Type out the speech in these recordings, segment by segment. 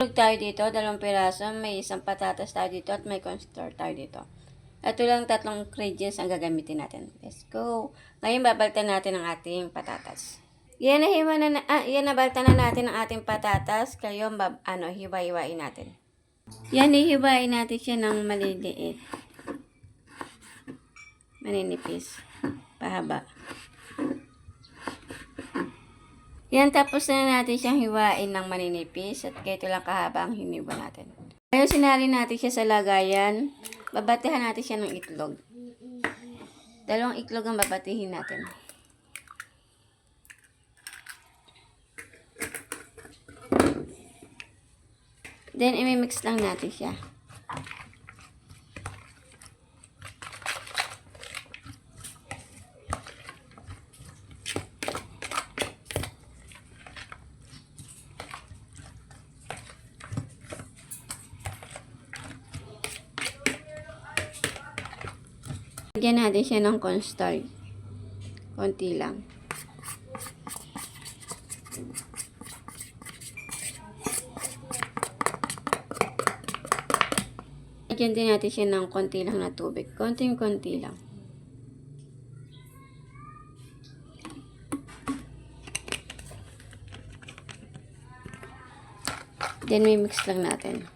Tayo dito, 2 piraso, may isang patatas tayo dito at may cornstarch tayo dito. Ito lang 3 ingredients ang gagamitin natin. Let's go. Ngayon babaltan natin ang ating patatas. Yan nabaltan na natin ang ating patatas. Kayo hiwa-hiwain natin. Yan, hihiwain natin siya ng maliliit. Maninipis. Pahaba. Yan, tapos na natin siyang hiwain ng maninipis at kaya lang kahaba ang hiniwa natin. Ngayon, sinali natin siya sa lagayan. Babatihan natin siya ng itlog. 2 itlog ang babatihin natin. Then, imimix lang natin siya. Lagyan natin siya ng cornstarch. Konti lang. Lagyan din natin siya ng konti lang na tubig. Konting-konti lang. Then, mix lang natin.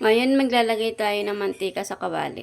Ngayon, maglalagay tayo ng mantika sa kawali.